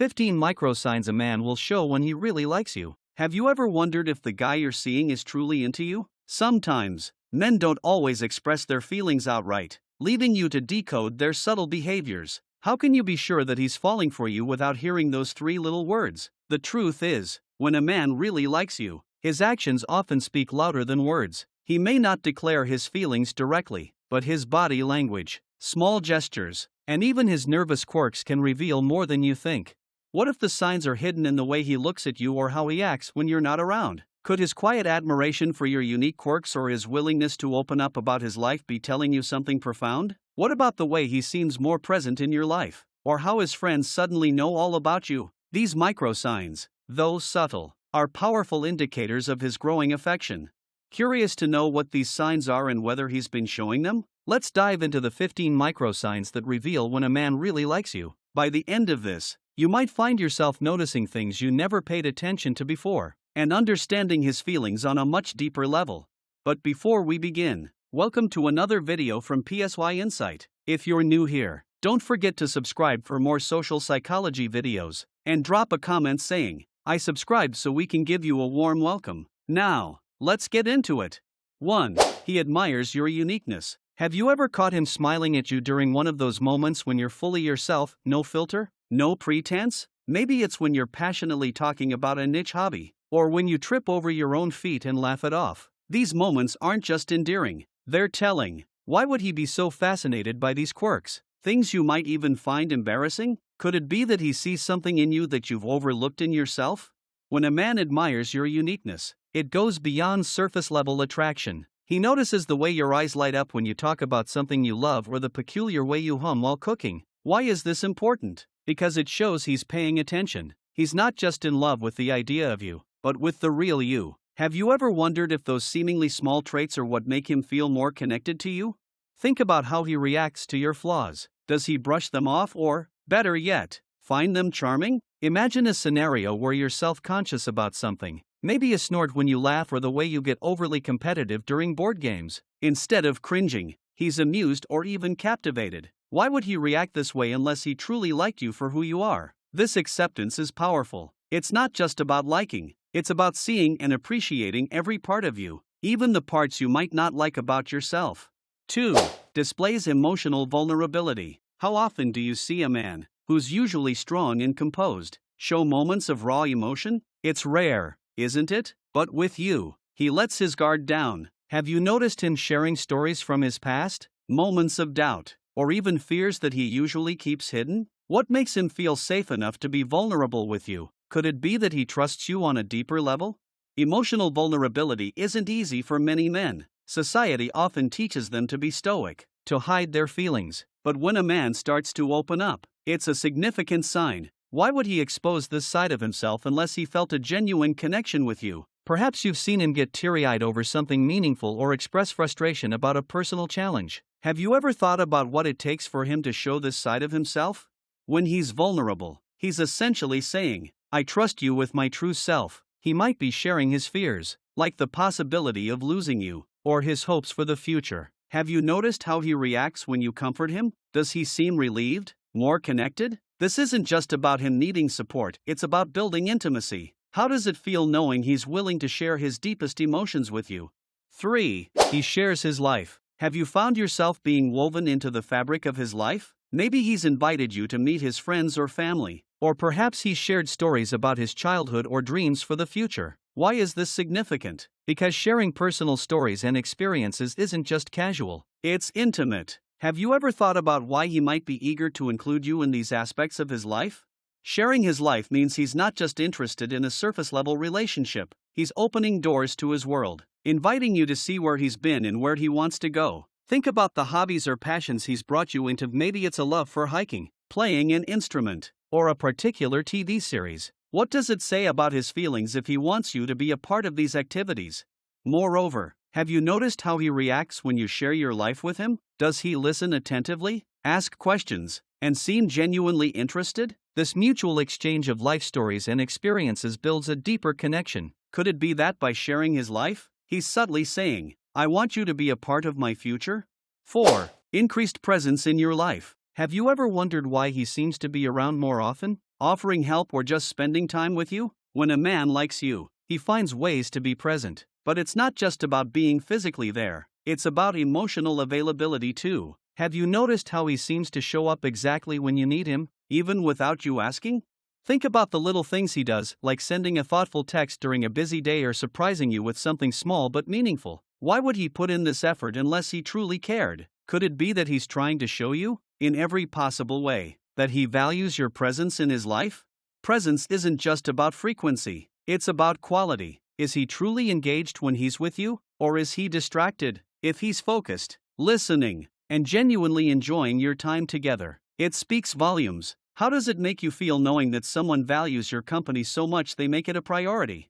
15 microsigns a man will show when he really likes you. Have you ever wondered if the guy you're seeing is truly into you? Sometimes, men don't always express their feelings outright, leaving you to decode their subtle behaviors. How can you be sure that he's falling for you without hearing those 3 little words? The truth is, when a man really likes you, his actions often speak louder than words. He may not declare his feelings directly, but his body language, small gestures, and even his nervous quirks can reveal more than you think. What if the signs are hidden in the way he looks at you or how he acts when you're not around? Could his quiet admiration for your unique quirks or his willingness to open up about his life be telling you something profound? What about the way he seems more present in your life, or how his friends suddenly know all about you? These microsigns, though subtle, are powerful indicators of his growing affection. Curious to know what these signs are and whether he's been showing them? Let's dive into the 15 microsigns that reveal when a man really likes you. By the end of this, you might find yourself noticing things you never paid attention to before, and understanding his feelings on a much deeper level. But before we begin, welcome to another video from Psy Insight. If you're new here, don't forget to subscribe for more social psychology videos, and drop a comment saying, "I subscribed," so we can give you a warm welcome. Now, let's get into it. 1. He admires your uniqueness. Have you ever caught him smiling at you during one of those moments when you're fully yourself, no filter, no pretense? Maybe it's when you're passionately talking about a niche hobby, or when you trip over your own feet and laugh it off. These moments aren't just endearing, they're telling. Why would he be so fascinated by these quirks? Things you might even find embarrassing? Could it be that he sees something in you that you've overlooked in yourself? When a man admires your uniqueness, it goes beyond surface-level attraction. He notices the way your eyes light up when you talk about something you love or the peculiar way you hum while cooking. Why is this important? Because it shows he's paying attention. He's not just in love with the idea of you, but with the real you. Have you ever wondered if those seemingly small traits are what make him feel more connected to you? Think about how he reacts to your flaws. Does he brush them off or, better yet, find them charming? Imagine a scenario where you're self-conscious about something. Maybe a snort when you laugh or the way you get overly competitive during board games. Instead of cringing, he's amused or even captivated. Why would he react this way unless he truly liked you for who you are? This acceptance is powerful. It's not just about liking, it's about seeing and appreciating every part of you, even the parts you might not like about yourself. 2. Displays emotional vulnerability. How often do you see a man, who's usually strong and composed, show moments of raw emotion? It's rare, isn't it? But with you, he lets his guard down. Have you noticed him sharing stories from his past, moments of doubt, or even fears that he usually keeps hidden? What makes him feel safe enough to be vulnerable with you? Could it be that he trusts you on a deeper level? Emotional vulnerability isn't easy for many men. Society often teaches them to be stoic, to hide their feelings. But when a man starts to open up, it's a significant sign. Why would he expose this side of himself unless he felt a genuine connection with you? Perhaps you've seen him get teary-eyed over something meaningful or express frustration about a personal challenge. Have you ever thought about what it takes for him to show this side of himself? When he's vulnerable, he's essentially saying, "I trust you with my true self." He might be sharing his fears, like the possibility of losing you, or his hopes for the future. Have you noticed how he reacts when you comfort him? Does he seem relieved, more connected? This isn't just about him needing support, it's about building intimacy. How does it feel knowing he's willing to share his deepest emotions with you? 3. He shares his life. Have you found yourself being woven into the fabric of his life? Maybe he's invited you to meet his friends or family, or perhaps he's shared stories about his childhood or dreams for the future. Why is this significant? Because sharing personal stories and experiences isn't just casual, it's intimate. Have you ever thought about why he might be eager to include you in these aspects of his life? Sharing his life means he's not just interested in a surface-level relationship, he's opening doors to his world, inviting you to see where he's been and where he wants to go. Think about the hobbies or passions he's brought you into. Maybe it's a love for hiking, playing an instrument, or a particular TV series. What does it say about his feelings if he wants you to be a part of these activities? Moreover, have you noticed how he reacts when you share your life with him? Does he listen attentively, ask questions, and seem genuinely interested? This mutual exchange of life stories and experiences builds a deeper connection. Could it be that by sharing his life, he's subtly saying, "I want you to be a part of my future"? 4. Increased presence in your life. Have you ever wondered why he seems to be around more often? offering help, or just spending time with you? When a man likes you, he finds ways to be present. But it's not just about being physically there, it's about emotional availability too. Have you noticed how he seems to show up exactly when you need him, even without you asking? Think about the little things he does, like sending a thoughtful text during a busy day or surprising you with something small but meaningful. Why would he put in this effort unless he truly cared? Could it be that he's trying to show you, in every possible way, that he values your presence in his life? Presence isn't just about frequency, it's about quality. Is he truly engaged when he's with you, or is he distracted? If he's focused, listening, and genuinely enjoying your time together, it speaks volumes. How does it make you feel knowing that someone values your company so much they make it a priority?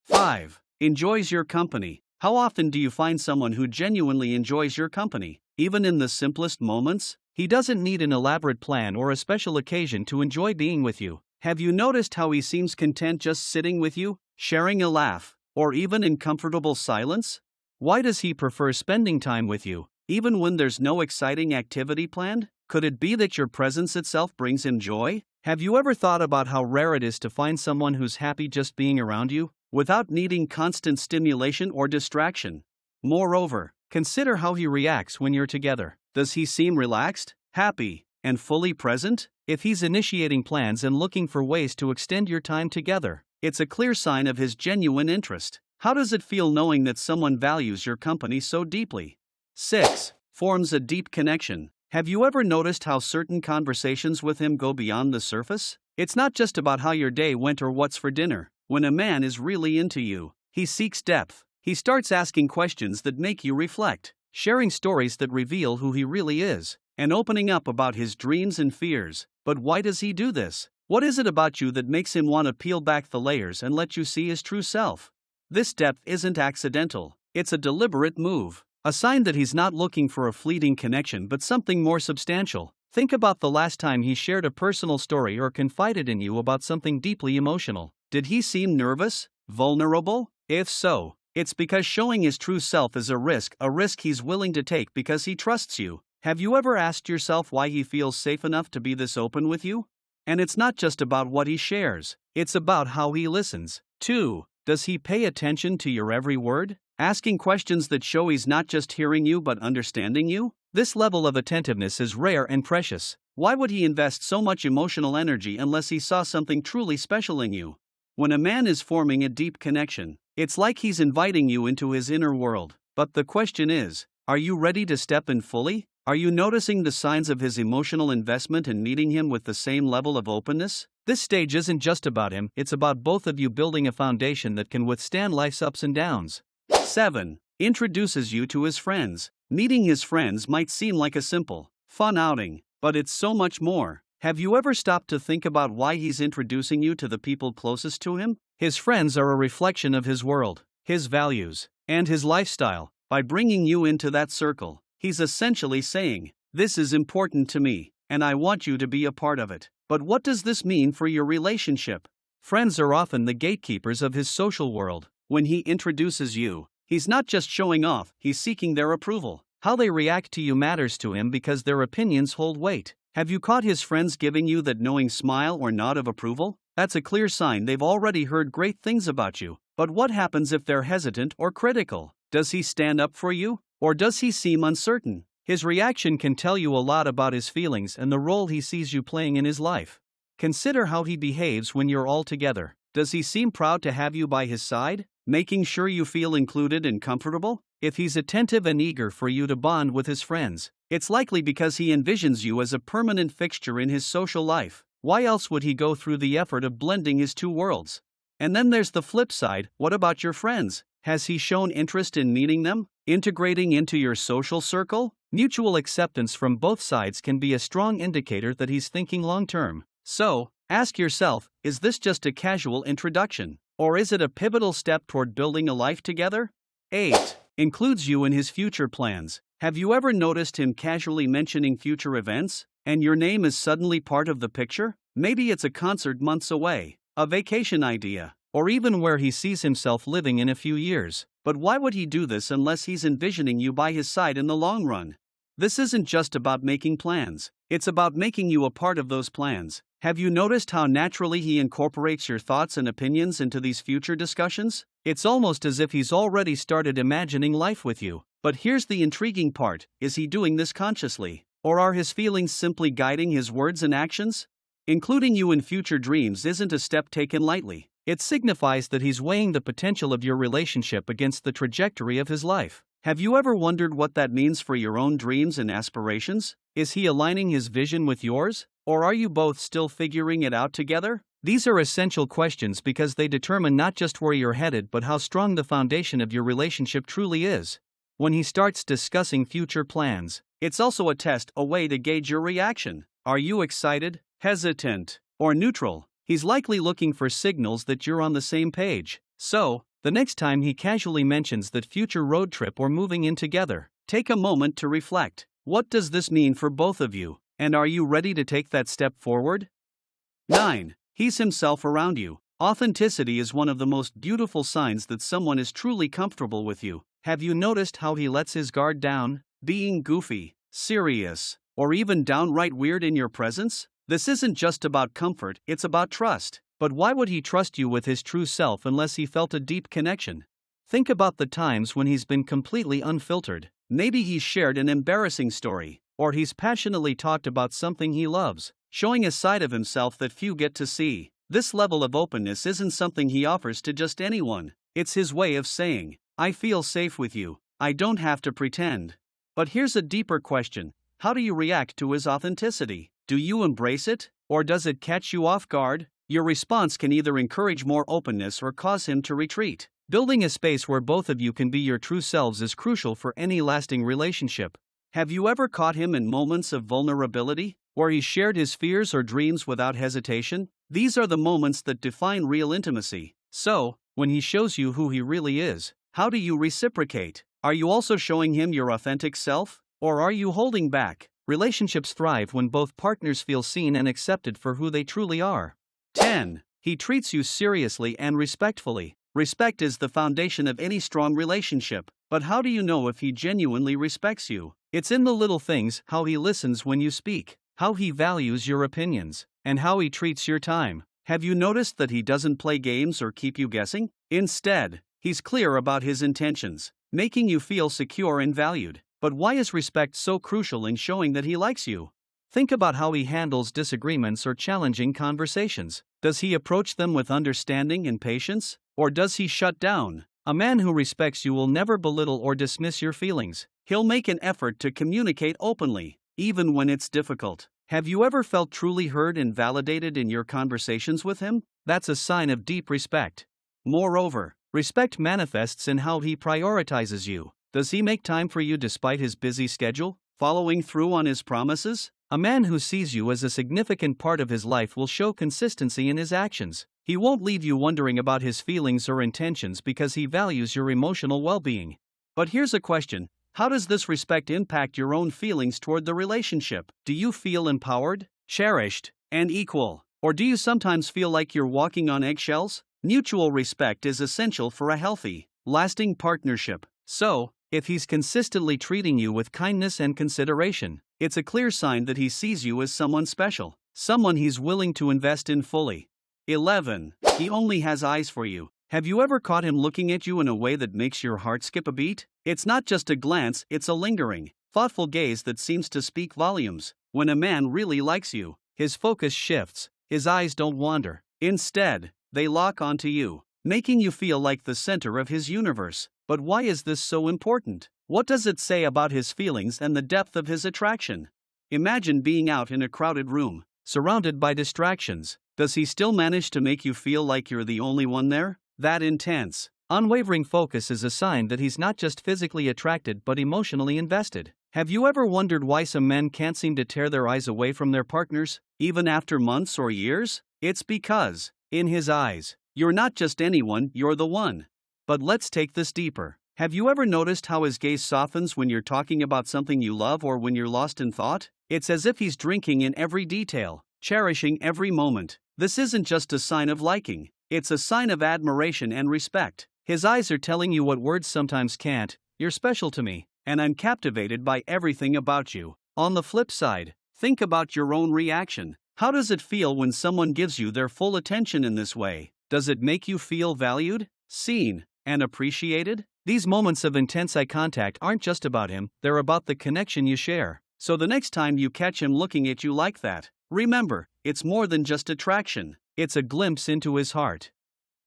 5. Enjoys your company. How often do you find someone who genuinely enjoys your company, even in the simplest moments? He doesn't need an elaborate plan or a special occasion to enjoy being with you. Have you noticed how he seems content just sitting with you, sharing a laugh, or even in comfortable silence? Why does he prefer spending time with you, even when there's no exciting activity planned? Could it be that your presence itself brings him joy? Have you ever thought about how rare it is to find someone who's happy just being around you, without needing constant stimulation or distraction? Moreover, consider how he reacts when you're together. Does he seem relaxed, happy, and fully present? If he's initiating plans and looking for ways to extend your time together, it's a clear sign of his genuine interest. How does it feel knowing that someone values your company so deeply? 6. Forms a deep connection. Have you ever noticed how certain conversations with him go beyond the surface? It's not just about how your day went or what's for dinner. When a man is really into you, he seeks depth. He starts asking questions that make you reflect, sharing stories that reveal who he really is, and opening up about his dreams and fears. But why does he do this? What is it about you that makes him want to peel back the layers and let you see his true self? This depth isn't accidental, it's a deliberate move. A sign that he's not looking for a fleeting connection but something more substantial. Think about the last time he shared a personal story or confided in you about something deeply emotional. Did he seem nervous, vulnerable? If so, it's because showing his true self is a risk he's willing to take because he trusts you. Have you ever asked yourself why he feels safe enough to be this open with you? And it's not just about what he shares, it's about how he listens. 2. Does he pay attention to your every word? Asking questions that show he's not just hearing you but understanding you? This level of attentiveness is rare and precious. Why would he invest so much emotional energy unless he saw something truly special in you? When a man is forming a deep connection, it's like he's inviting you into his inner world. But the question is, are you ready to step in fully? Are you noticing the signs of his emotional investment and meeting him with the same level of openness? This stage isn't just about him, it's about both of you building a foundation that can withstand life's ups and downs. 7. Introduces you to his friends. Meeting his friends might seem like a simple, fun outing, but it's so much more. Have you ever stopped to think about why he's introducing you to the people closest to him? His friends are a reflection of his world, his values, and his lifestyle. By bringing you into that circle, he's essentially saying, "This is important to me, and I want you to be a part of it." But what does this mean for your relationship? Friends are often the gatekeepers of his social world. When he introduces you, he's not just showing off, he's seeking their approval. How they react to you matters to him because their opinions hold weight. Have you caught his friends giving you that knowing smile or nod of approval? That's a clear sign they've already heard great things about you. But what happens if they're hesitant or critical? Does he stand up for you? Or does he seem uncertain? His reaction can tell you a lot about his feelings and the role he sees you playing in his life. Consider how he behaves when you're all together. Does he seem proud to have you by his side, making sure you feel included and comfortable? If he's attentive and eager for you to bond with his friends, it's likely because he envisions you as a permanent fixture in his social life. Why else would he go through the effort of blending his two worlds? And then there's the flip side. What about your friends? Has he shown interest in meeting them, integrating into your social circle? Mutual acceptance from both sides can be a strong indicator that he's thinking long-term. So, ask yourself, is this just a casual introduction? Or is it a pivotal step toward building a life together? 8. Includes you in his future plans. Have you ever noticed him casually mentioning future events, and your name is suddenly part of the picture? Maybe it's a concert months away, a vacation idea, or even where he sees himself living in a few years. But why would he do this unless he's envisioning you by his side in the long run? This isn't just about making plans, it's about making you a part of those plans. Have you noticed how naturally he incorporates your thoughts and opinions into these future discussions? It's almost as if he's already started imagining life with you. But here's the intriguing part: is he doing this consciously? Or are his feelings simply guiding his words and actions? Including you in future dreams isn't a step taken lightly. It signifies that he's weighing the potential of your relationship against the trajectory of his life. Have you ever wondered what that means for your own dreams and aspirations? Is he aligning his vision with yours? Or are you both still figuring it out together? These are essential questions because they determine not just where you're headed but how strong the foundation of your relationship truly is. When he starts discussing future plans, it's also a test, a way to gauge your reaction. Are you excited, hesitant, or neutral? He's likely looking for signals that you're on the same page. So, the next time he casually mentions that future road trip or moving in together, take a moment to reflect. What does this mean for both of you? And are you ready to take that step forward? 9. He's himself around you. Authenticity is one of the most beautiful signs that someone is truly comfortable with you. Have you noticed how he lets his guard down, being goofy, serious, or even downright weird in your presence? This isn't just about comfort, it's about trust. But why would he trust you with his true self unless he felt a deep connection? Think about the times when he's been completely unfiltered. Maybe he's shared an embarrassing story, or he's passionately talked about something he loves, showing a side of himself that few get to see. This level of openness isn't something he offers to just anyone. It's his way of saying, I feel safe with you, I don't have to pretend. But here's a deeper question: how do you react to his authenticity? Do you embrace it, or does it catch you off guard? Your response can either encourage more openness or cause him to retreat. Building a space where both of you can be your true selves is crucial for any lasting relationship. Have you ever caught him in moments of vulnerability, where he shared his fears or dreams without hesitation? These are the moments that define real intimacy. So, when he shows you who he really is, how do you reciprocate? Are you also showing him your authentic self, or are you holding back? Relationships thrive when both partners feel seen and accepted for who they truly are. 10. He treats you seriously and respectfully. Respect is the foundation of any strong relationship. But how do you know if he genuinely respects you? It's in the little things: how he listens when you speak, how he values your opinions, and how he treats your time. Have you noticed that he doesn't play games or keep you guessing? Instead, he's clear about his intentions, making you feel secure and valued. But why is respect so crucial in showing that he likes you? Think about how he handles disagreements or challenging conversations. Does he approach them with understanding and patience, or does he shut down? A man who respects you will never belittle or dismiss your feelings. He'll make an effort to communicate openly, even when it's difficult. Have you ever felt truly heard and validated in your conversations with him? That's a sign of deep respect. Moreover, respect manifests in how he prioritizes you. Does he make time for you despite his busy schedule, following through on his promises? A man who sees you as a significant part of his life will show consistency in his actions. He won't leave you wondering about his feelings or intentions because he values your emotional well-being. But here's a question: how does this respect impact your own feelings toward the relationship? Do you feel empowered, cherished, and equal? Or do you sometimes feel like you're walking on eggshells? Mutual respect is essential for a healthy, lasting partnership. So, if he's consistently treating you with kindness and consideration, it's a clear sign that he sees you as someone special, someone he's willing to invest in fully. 11. He only has eyes for you. Have you ever caught him looking at you in a way that makes your heart skip a beat? It's not just a glance, it's a lingering, thoughtful gaze that seems to speak volumes. When a man really likes you, his focus shifts, his eyes don't wander. Instead, they lock onto you, making you feel like the center of his universe. But why is this so important? What does it say about his feelings and the depth of his attraction? Imagine being out in a crowded room, surrounded by distractions. Does he still manage to make you feel like you're the only one there? That intense, unwavering focus is a sign that he's not just physically attracted but emotionally invested. Have you ever wondered why some men can't seem to tear their eyes away from their partners, even after months or years? It's because, in his eyes, you're not just anyone, you're the one. But let's take this deeper. Have you ever noticed how his gaze softens when you're talking about something you love or when you're lost in thought? It's as if he's drinking in every detail, cherishing every moment. This isn't just a sign of liking, it's a sign of admiration and respect. His eyes are telling you what words sometimes can't: you're special to me, and I'm captivated by everything about you. On the flip side, think about your own reaction. How does it feel when someone gives you their full attention in this way? Does it make you feel valued, seen, and appreciated? These moments of intense eye contact aren't just about him, they're about the connection you share. So the next time you catch him looking at you like that, remember, it's more than just attraction, it's a glimpse into his heart.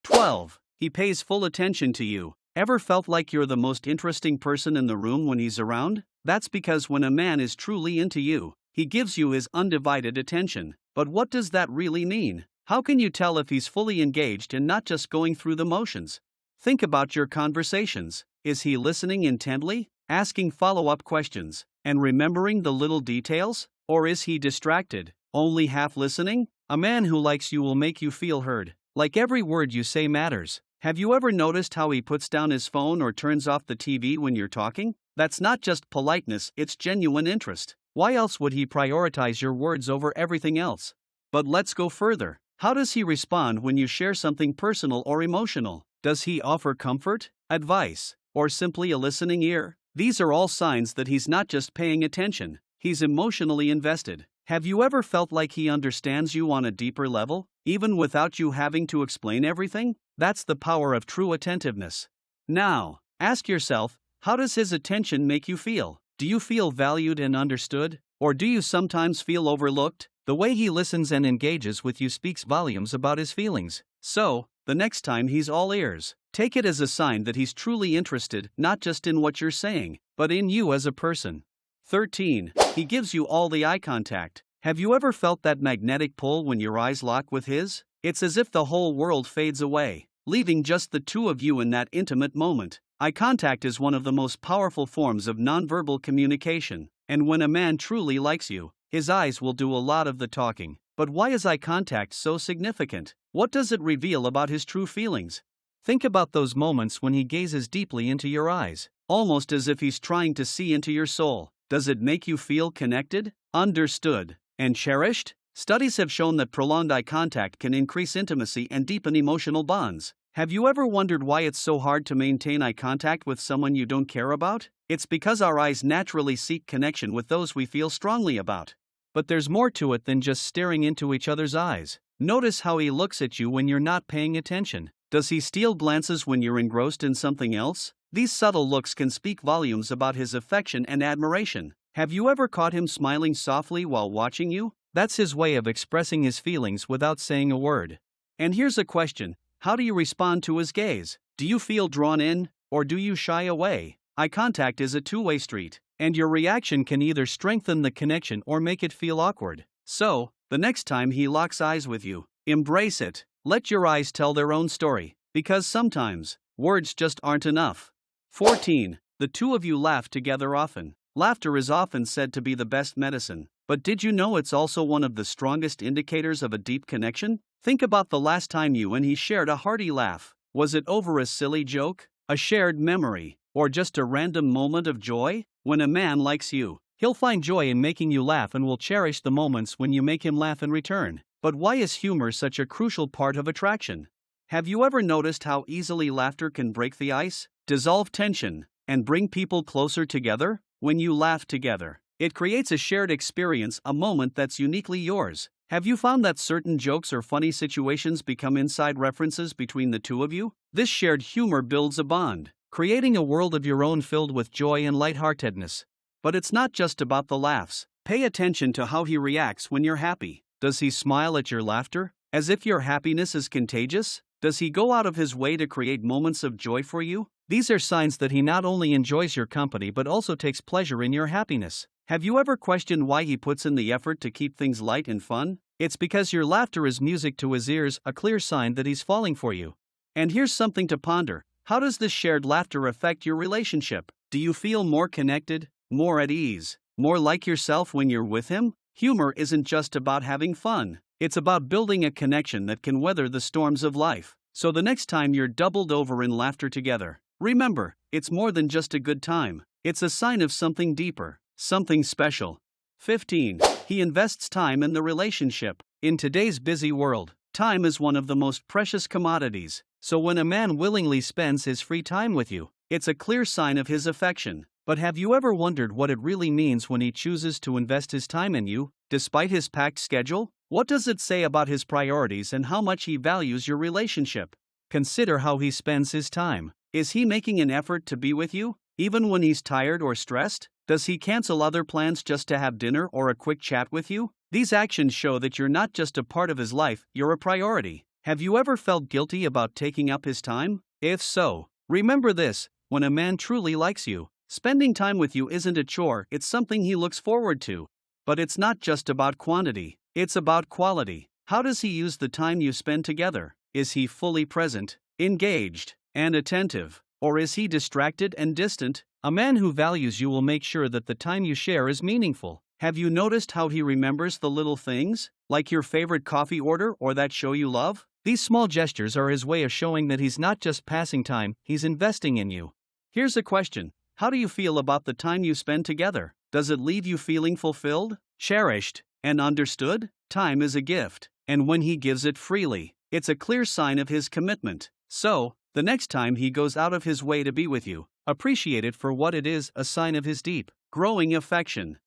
12. He pays full attention to you. Ever felt like you're the most interesting person in the room when he's around? That's because when a man is truly into you, he gives you his undivided attention. But what does that really mean? How can you tell if he's fully engaged and not just going through the motions? Think about your conversations. Is he listening intently, asking follow-up questions, and remembering the little details? Or is he distracted, only half listening? A man who likes you will make you feel heard, like every word you say matters. Have you ever noticed how he puts down his phone or turns off the TV when you're talking? That's not just politeness, it's genuine interest. Why else would he prioritize your words over everything else? But let's go further. How does he respond when you share something personal or emotional? Does he offer comfort, advice, or simply a listening ear? These are all signs that he's not just paying attention, he's emotionally invested. Have you ever felt like he understands you on a deeper level, even without you having to explain everything? That's the power of true attentiveness. Now, ask yourself, how does his attention make you feel? Do you feel valued and understood? Or do you sometimes feel overlooked? The way he listens and engages with you speaks volumes about his feelings. So, the next time he's all ears, take it as a sign that he's truly interested not just in what you're saying, but in you as a person. 13. He gives you all the eye contact. Have you ever felt that magnetic pull when your eyes lock with his? It's as if the whole world fades away, leaving just the two of you in that intimate moment. Eye contact is one of the most powerful forms of nonverbal communication, and when a man truly likes you, his eyes will do a lot of the talking. But why is eye contact so significant? What does it reveal about his true feelings? Think about those moments when he gazes deeply into your eyes, almost as if he's trying to see into your soul. Does it make you feel connected, understood, and cherished? Studies have shown that prolonged eye contact can increase intimacy and deepen emotional bonds. Have you ever wondered why it's so hard to maintain eye contact with someone you don't care about? It's because our eyes naturally seek connection with those we feel strongly about. But there's more to it than just staring into each other's eyes. Notice how he looks at you when you're not paying attention. Does he steal glances when you're engrossed in something else? These subtle looks can speak volumes about his affection and admiration. Have you ever caught him smiling softly while watching you? That's his way of expressing his feelings without saying a word. And here's a question. How do you respond to his gaze? Do you feel drawn in, or do you shy away? Eye contact is a two-way street, and your reaction can either strengthen the connection or make it feel awkward. So, the next time he locks eyes with you, embrace it. Let your eyes tell their own story, because sometimes, words just aren't enough. 14. The two of you laugh together often. Laughter is often said to be the best medicine, but did you know it's also one of the strongest indicators of a deep connection? Think about the last time you and he shared a hearty laugh. Was it over a silly joke, a shared memory, or just a random moment of joy? When a man likes you, he'll find joy in making you laugh and will cherish the moments when you make him laugh in return. But why is humor such a crucial part of attraction? Have you ever noticed how easily laughter can break the ice, dissolve tension, and bring people closer together? When you laugh together, it creates a shared experience, a moment that's uniquely yours. Have you found that certain jokes or funny situations become inside references between the two of you? This shared humor builds a bond, creating a world of your own filled with joy and lightheartedness. But it's not just about the laughs. Pay attention to how he reacts when you're happy. Does he smile at your laughter, as if your happiness is contagious? Does he go out of his way to create moments of joy for you? These are signs that he not only enjoys your company but also takes pleasure in your happiness. Have you ever questioned why he puts in the effort to keep things light and fun? It's because your laughter is music to his ears, a clear sign that he's falling for you. And here's something to ponder. How does this shared laughter affect your relationship? Do you feel more connected, more at ease, more like yourself when you're with him? Humor isn't just about having fun. It's about building a connection that can weather the storms of life. So the next time you're doubled over in laughter together, remember, it's more than just a good time. It's a sign of something deeper, something special. 15. He invests time in the relationship. In today's busy world, time is one of the most precious commodities. So when a man willingly spends his free time with you, it's a clear sign of his affection. But have you ever wondered what it really means when he chooses to invest his time in you, despite his packed schedule? What does it say about his priorities and how much he values your relationship? Consider how he spends his time. Is he making an effort to be with you, even when he's tired or stressed? Does he cancel other plans just to have dinner or a quick chat with you? These actions show that you're not just a part of his life, you're a priority. Have you ever felt guilty about taking up his time? If so, remember this: when a man truly likes you, spending time with you isn't a chore, it's something he looks forward to. But it's not just about quantity, it's about quality. How does he use the time you spend together? Is he fully present, engaged, and attentive? Or is he distracted and distant? A man who values you will make sure that the time you share is meaningful. Have you noticed how he remembers the little things, like your favorite coffee order or that show you love? These small gestures are his way of showing that he's not just passing time, he's investing in you. Here's a question: how do you feel about the time you spend together? Does it leave you feeling fulfilled, cherished, and understood? Time is a gift, and when he gives it freely, it's a clear sign of his commitment. So, the next time he goes out of his way to be with you, appreciate it for what it is: a sign of his deep, growing affection.